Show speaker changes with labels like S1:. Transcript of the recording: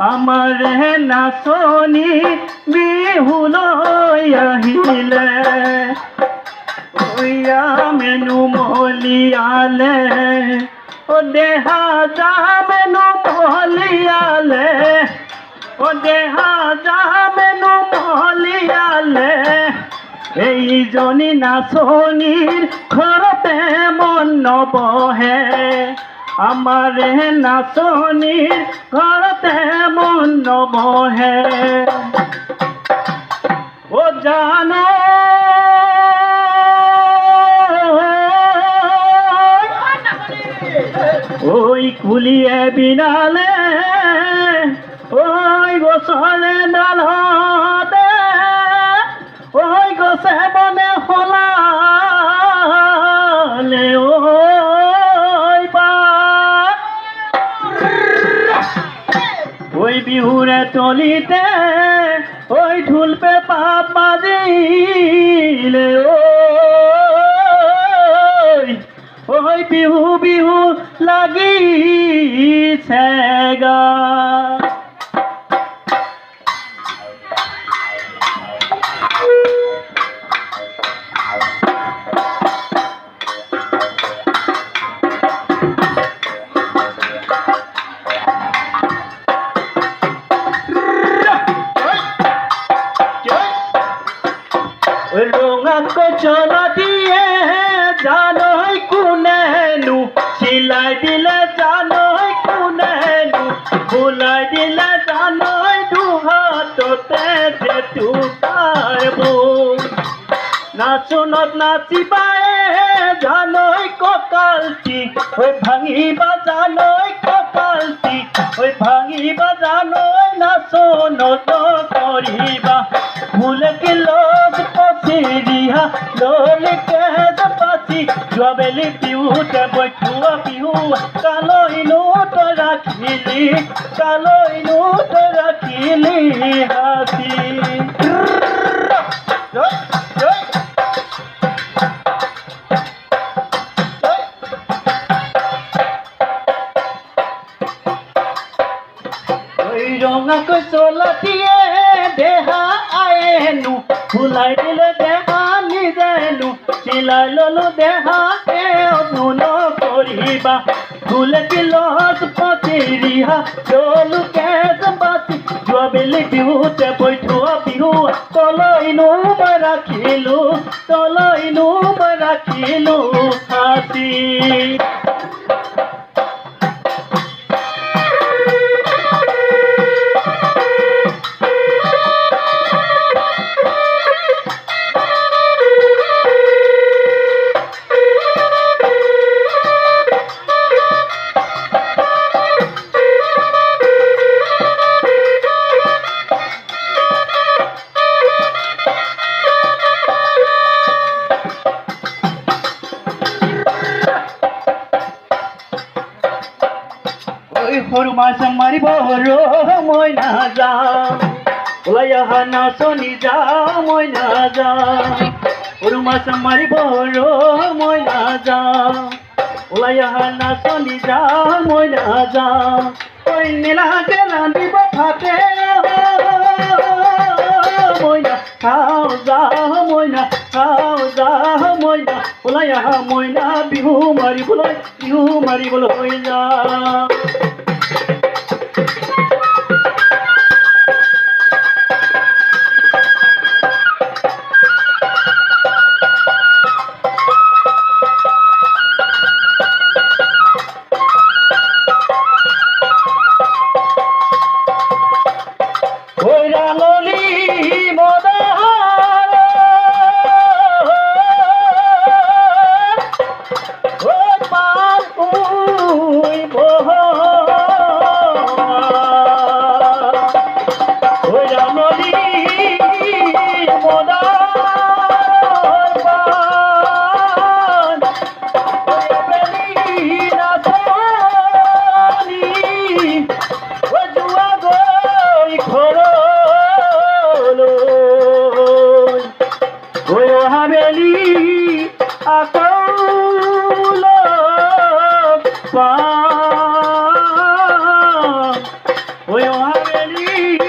S1: আমার নাচনি বিহুলৈ আহিলে মেনু মহলিয়ালে ও দেহা যা মেনু মহলিয়ালে ও দেহা যা মেনু মহলিয়ালে এইজনী নাচনিৰ ঘৰতে মন নবহে আমাৰে নাচনিৰ ঘৰতে মন নবহে ও জানো ওই কুলিয়ে বিনালে ওই গছৰে ডালতে ওই গছে বনে হলালে ওই বিহুরে তলিতে ওই ঢোল পেপা বাজিলে ওই বিহু বিহু লাগিছে গা রঙাক চলা দিয়ে জানই কোনেনু সিলাই দিলে জানই কোনেনু ভুলাই দিলে জানই দুহাততে যে তুতার বুক নাচনত নাচিবায়ে জানই কঁকালটি ওই ভাঙিবা জানই কঁকালটি ওই ভাঙিবা জানই নাচনত করিবা ভুলে কি লোক পচিৰিহা ললিকে পাচি যোৱাবেলি বিহুতে বৈঠুৱা বিহু কালৈনো তই ৰাখিলি কালৈনো তই ৰাখিলি হাসি রঙাকৈ চলা দিয়ে দেহা আয়েনু ভুলাই দিলে দেহা নিজেনু চিলাই ললো দেহা অধুন কৰিবা ভুলে কিলত পচিৰিহা ললোকে বাচি যোৱাবেলি বিহুতে বৈঠুৱা বিহু তলৈনো মই ৰাখিলো তলৈনো মই ৰাখিলো হাসি সৰু মাছ মাৰিব মই নাযাওঁ ওলাই অহা নাচনি যাওঁ মই নাযাওঁ সৰু মাছ মাৰিব মই নাযাওঁ ওলাই অহা নাচনি যাওঁ মই নাযাওঁ ঐ নীলাকে ৰান্ধিব ভাতে মই নাখাওঁ যাওঁ মই নাখাওঁ যাওঁ মই না ওলাই অহা মইনা বিহু মাৰিবলৈ যাওঁ ওই হাবেলি